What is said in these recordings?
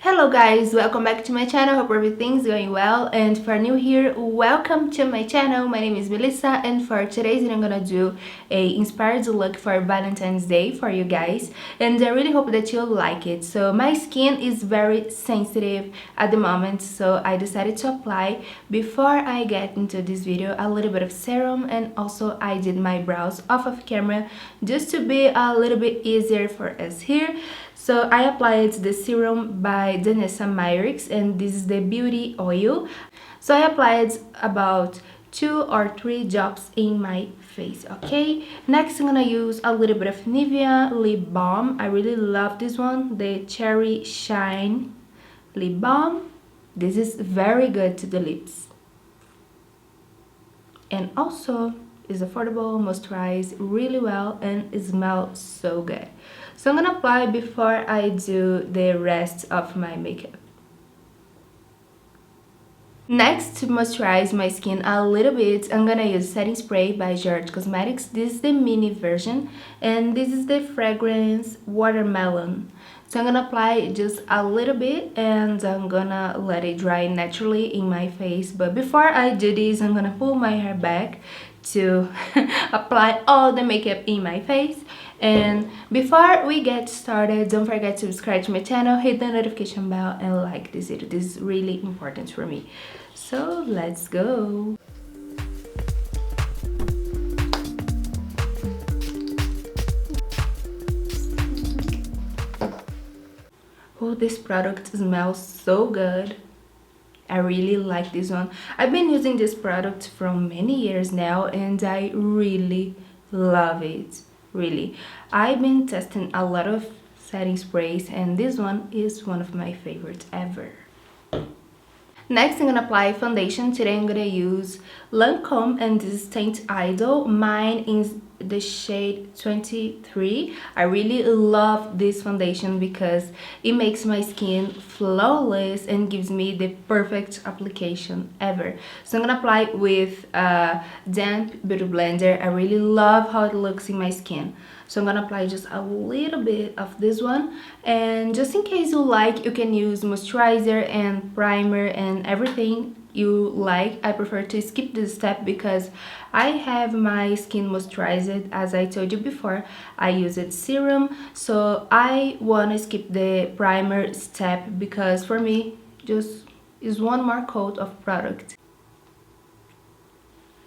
Hello guys, welcome back to my channel. Hope everything's going well, and for new here, welcome to my channel. My name is Melissa, and for today's I'm gonna do a inspired look for Valentine's Day for you guys, and I really hope that you'll like it. So my skin is very sensitive at the moment, so I decided to apply before I get into this video a little bit of serum, and also I did my brows off of camera just to be a little bit easier for us here. So I applied the serum by Samways, and this is the beauty oil. So I applied about 2 or 3 drops in my face. Okay, next I'm gonna use a little bit of Nivea lip balm. I really love this one, the Cherry Shine lip balm. This is very good to the lips, and also is affordable, moisturize really well, and it smells so good. So I'm gonna apply before I do the rest of my makeup. Next, to moisturize my skin a little bit, I'm gonna use setting spray by George Cosmetics. This is the mini version, and this is the fragrance Watermelon. So I'm gonna apply just a little bit, and I'm gonna let it dry naturally in my face. But before I do this, I'm gonna pull my hair back to apply all the makeup in my face. And before we get started, don't forget to subscribe to my channel, hit the notification bell, and like this video. This is really important for me. So let's go. Oh, this product smells so good. I really like this one. I've been using this product for many years now, and I really love it. Really, I've been testing a lot of setting sprays, and this one is one of my favorites ever. Next, I'm gonna apply foundation. Today I'm gonna use Lancome, and this is Tint Idol. Mine is the shade 23. I really love this foundation because it makes my skin flawless and gives me the perfect application ever. So I'm gonna apply with a damp beauty blender. I really love how it looks in my skin. So I'm gonna apply just a little bit of this one, and just in case you like, you can use moisturizer and primer and everything you like. I prefer to skip this step because I have my skin moisturized. As I told you before, I use it serum, so I want to skip the primer step because for me just is one more coat of product.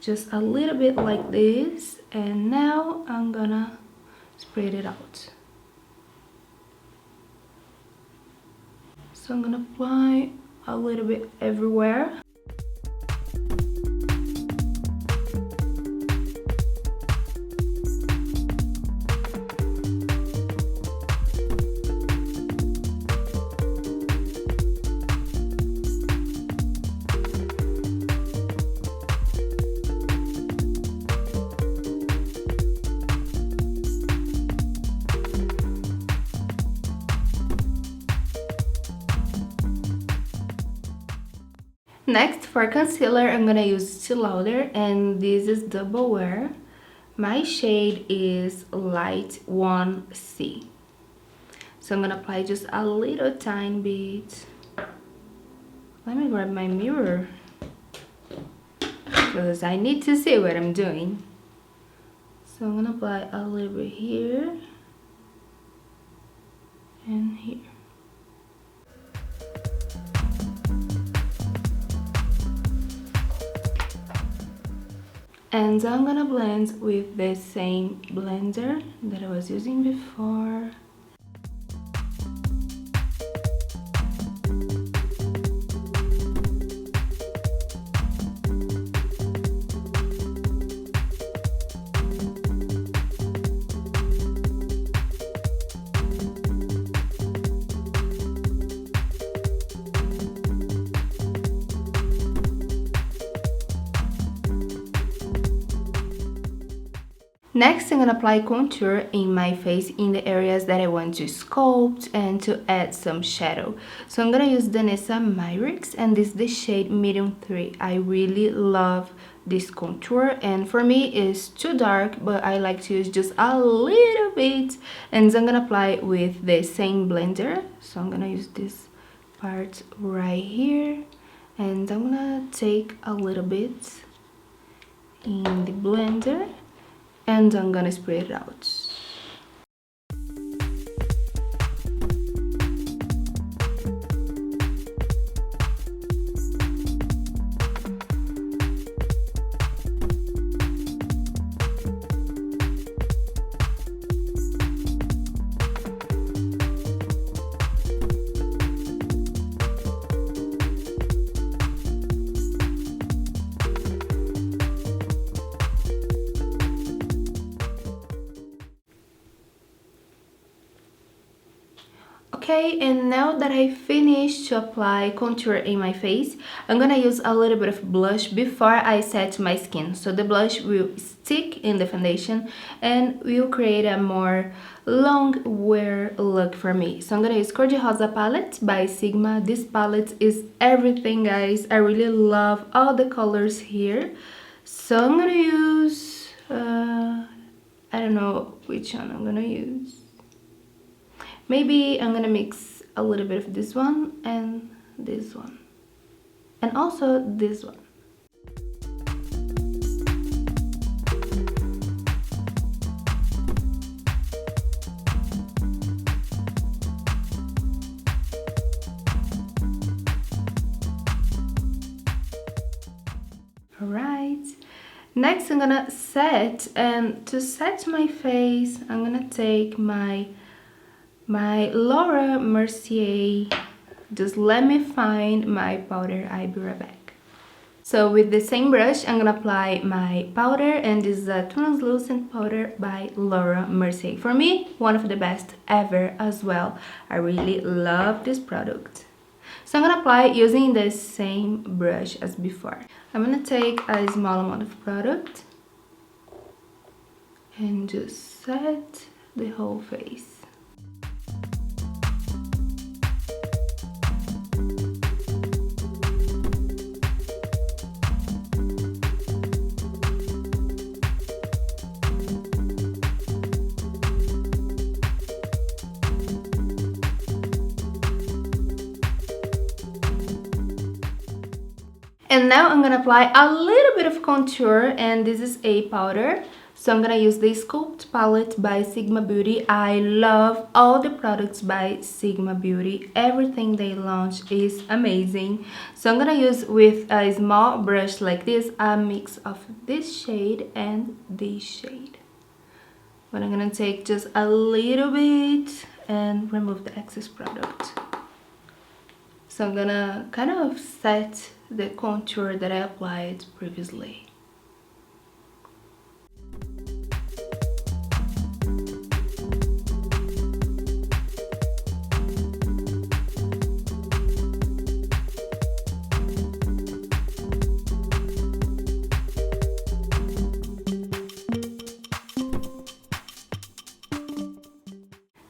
Just a little bit like this, and now I'm gonna spread it out. So I'm gonna apply a little bit everywhere. Next, for concealer, I'm gonna use Still Lauder, and this is Double Wear. My shade is Light 1C. So I'm gonna apply just a little tiny bit. Let me grab my mirror because I need to see what I'm doing. So I'm gonna apply a little bit here and here. And I'm gonna blend with the same blender that I was using before. Next, I'm gonna apply contour in my face in the areas that I want to sculpt and to add some shadow. So I'm gonna use the Samways, and this is the shade Medium 3. I really love this contour, and for me it's too dark, but I like to use just a little bit, and I'm gonna apply with the same blender. So I'm gonna use this part right here, and I'm gonna take a little bit in the blender and I'm gonna spray it out. Okay, and now that I finished to apply contour in my face, I'm gonna use a little bit of blush before I set my skin. So the blush will stick in the foundation and will create a more long wear look for me. So I'm gonna use Cor de Rosa palette by Sigma. This palette is everything, guys. I really love all the colors here. So I'm gonna use, I don't know which one I'm gonna use. Maybe I'm gonna mix a little bit of this one and this one. And also this one. Alright. Next I'm gonna set, and to set my face, I'm gonna take my Laura Mercier. Just let me find my powder. I'll be right back. So with the same brush, I'm gonna apply my powder, and this is a translucent powder by Laura Mercier. For me, one of the best ever as well. I really love this product. So I'm gonna apply using the same brush as before. I'm gonna take a small amount of product and just set the whole face. And now I'm gonna apply a little bit of contour, and this is a powder. So I'm gonna use the Sculpt palette by Sigma Beauty. I love all the products by Sigma Beauty. Everything they launch is amazing. So I'm gonna use with a small brush like this a mix of this shade and this shade. But I'm gonna take just a little bit and remove the excess product. So I'm gonna kind of set the contour that I applied previously.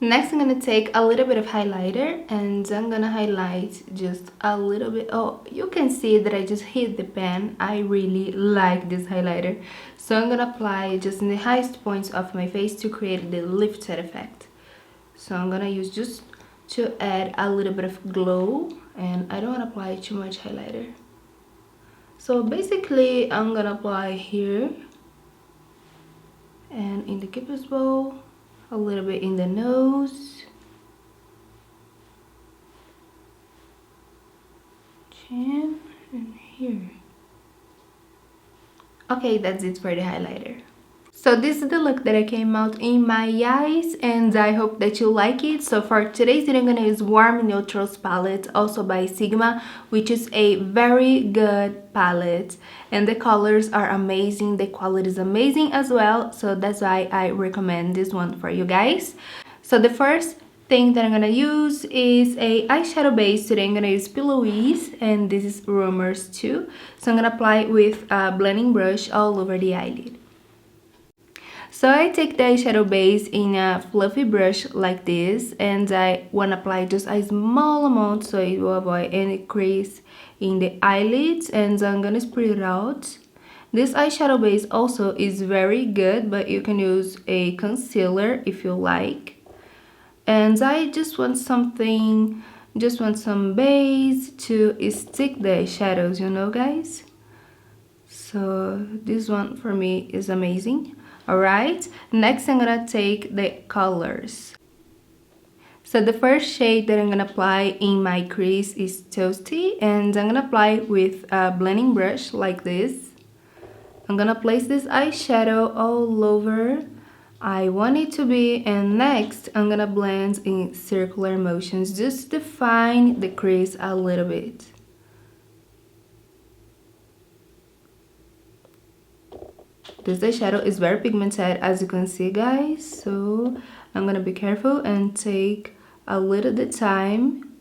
Next, I'm gonna take a little bit of highlighter, and I'm gonna highlight just a little bit. Oh, you can see that I just hit the pen. I really like this highlighter. So I'm gonna apply just in the highest points of my face to create the lifted effect. So I'm gonna use just to add a little bit of glow, and I don't wanna apply too much highlighter. So basically, I'm gonna apply here and in the cupid's bow, a little bit in the nose, chin, and here. Okay, that's it for the highlighter. So this is the look that I came out in my eyes, and I hope that you like it. So for today's video, I'm gonna use Warm Neutrals palette, also by Sigma, which is a very good palette, and the colors are amazing, the quality is amazing as well. So that's why I recommend this one for you guys. So the first thing that I'm gonna use is a eyeshadow base. Today I'm gonna use P. Louise, and this is Rumors too. So I'm gonna apply with a blending brush all over the eyelid. So I take the eyeshadow base in a fluffy brush like this, and I want to apply just a small amount so it will avoid any crease in the eyelids, and I'm gonna spread it out. This eyeshadow base also is very good, but you can use a concealer if you like. And I just want something Just want some base to stick the shadows, you know, guys. So this one for me is amazing. All right, next I'm gonna take the colors. So the first shade that I'm gonna apply in my crease is Toasty, and I'm gonna apply with a blending brush like this. I'm gonna place this eyeshadow all over I want it to be, and next I'm gonna blend in circular motions, just define the crease a little bit. This eyeshadow is very pigmented, as you can see, guys, so I'm gonna be careful and take a little bit time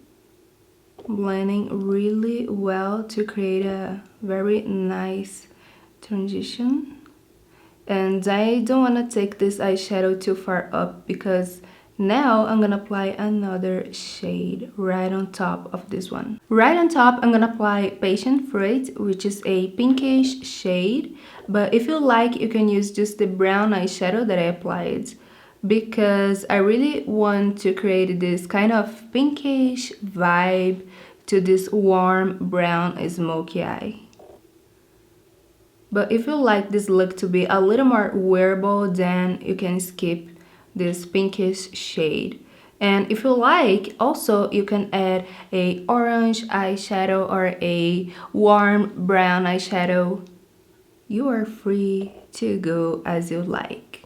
blending really well to create a very nice transition. And I don't want to take this eyeshadow too far up, because now I'm gonna apply another shade right on top of this one. Right on top, I'm gonna apply Passion Fruit, which is a pinkish shade, but if you like, you can use just the brown eyeshadow that I applied, because I really want to create this kind of pinkish vibe to this warm brown smoky eye. But if you like this look to be a little more wearable, then you can skip this pinkish shade. And if you like, also you can add a orange eyeshadow or a warm brown eyeshadow. You are free to go as you like.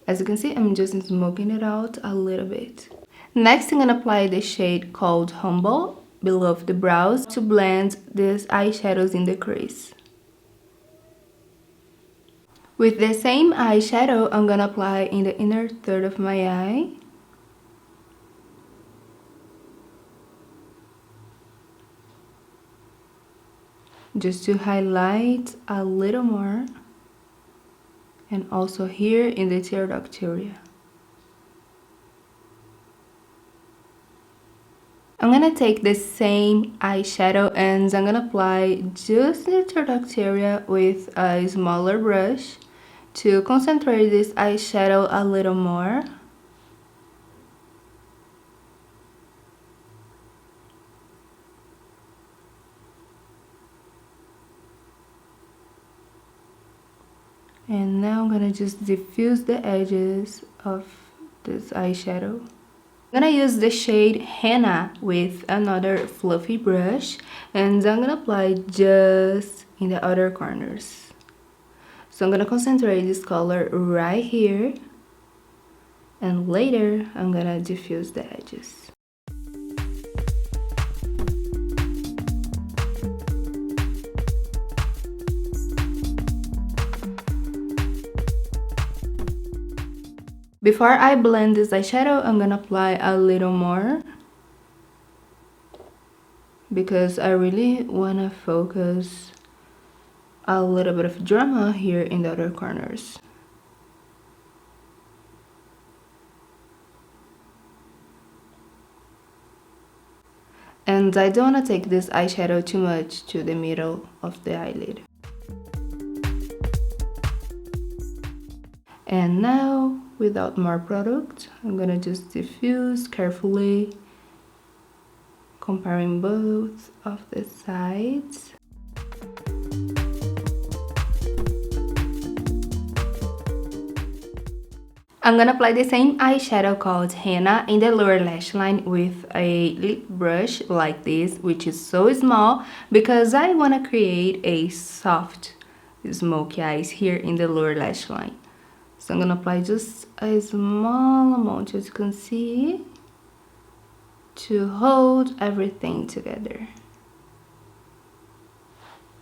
As you can see, I'm just smoking it out a little bit. Next, I'm gonna apply the shade called Humble below the brows to blend these eyeshadows in the crease. With the same eyeshadow, I'm gonna apply in the inner third of my eye. Just to highlight a little more. And also here in the tear duct area. I'm gonna take the same eyeshadow and I'm gonna apply just the tear duct area with a smaller brush to concentrate this eyeshadow a little more. And now I'm gonna just diffuse the edges of this eyeshadow. I'm gonna use the shade Henna with another fluffy brush, and I'm gonna apply just in the outer corners. So I'm gonna concentrate this color right here, and later I'm gonna diffuse the edges. Before I blend this eyeshadow, I'm gonna apply a little more, because I really wanna focus a little bit of drama here in the other corners. And I don't want to take this eyeshadow too much to the middle of the eyelid. And now, without more product, I'm gonna just diffuse carefully, comparing both of the sides. I'm gonna apply the same eyeshadow called Henna in the lower lash line with a lip brush like this, which is so small because I want to create a soft smoky eyes here in the lower lash line. So I'm gonna apply just a small amount, as you can see, to hold everything together.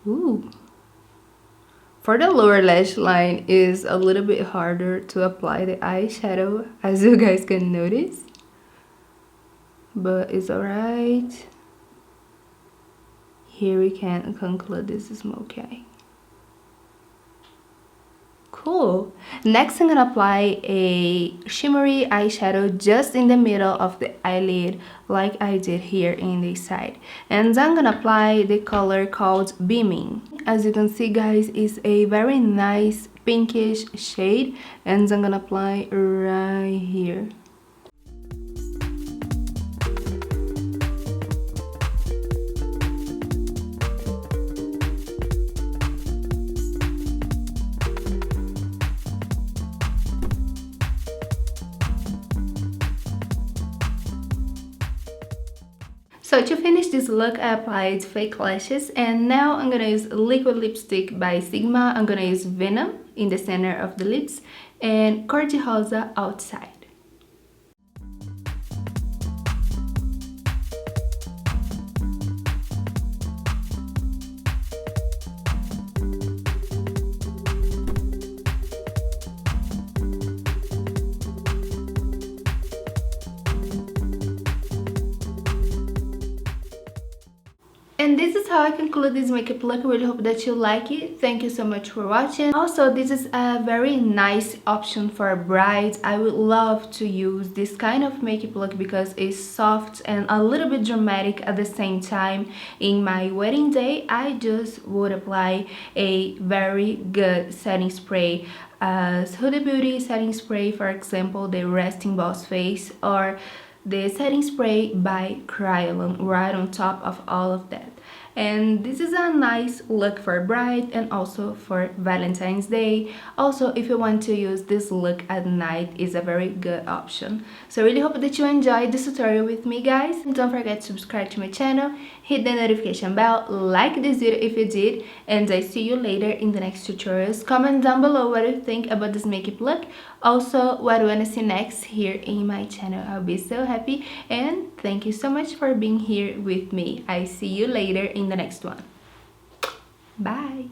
Ooh. For the lower lash line is a little bit harder to apply the eyeshadow, as you guys can notice, but it's alright. Here we can conclude this smoky eye. Cool. Next, I'm gonna apply a shimmery eyeshadow just in the middle of the eyelid, like I did here in the side. And I'm gonna apply the color called Beaming. As you can see, guys, it's a very nice pinkish shade, and I'm gonna apply right here. So to finish this look, I applied fake lashes, and now I'm gonna use liquid lipstick by Sigma. I'm gonna use Venom in the center of the lips and Cor de Rosa outside. And this is how I conclude this makeup look. I really hope that you like it. Thank you so much for watching. Also, this is a very nice option for brides. I would love to use this kind of makeup look because it's soft and a little bit dramatic at the same time. In my wedding day, I just would apply a very good setting spray. Huda Beauty setting spray, for example, the Resting Boss Face, or the setting spray by Kryolan right on top of all of that. And this is a nice look for bride and also for Valentine's Day. Also, if you want to use this look at night, is a very good option. So I really hope that you enjoyed this tutorial with me, guys. And don't forget to subscribe to my channel, hit the notification bell, like this video if you did, and I see you later in the next tutorials. Comment down below what you think about this makeup look. Also, what you want to see next here in my channel. I'll be so happy, and thank you so much for being here with me. I see you later in the next one. Bye.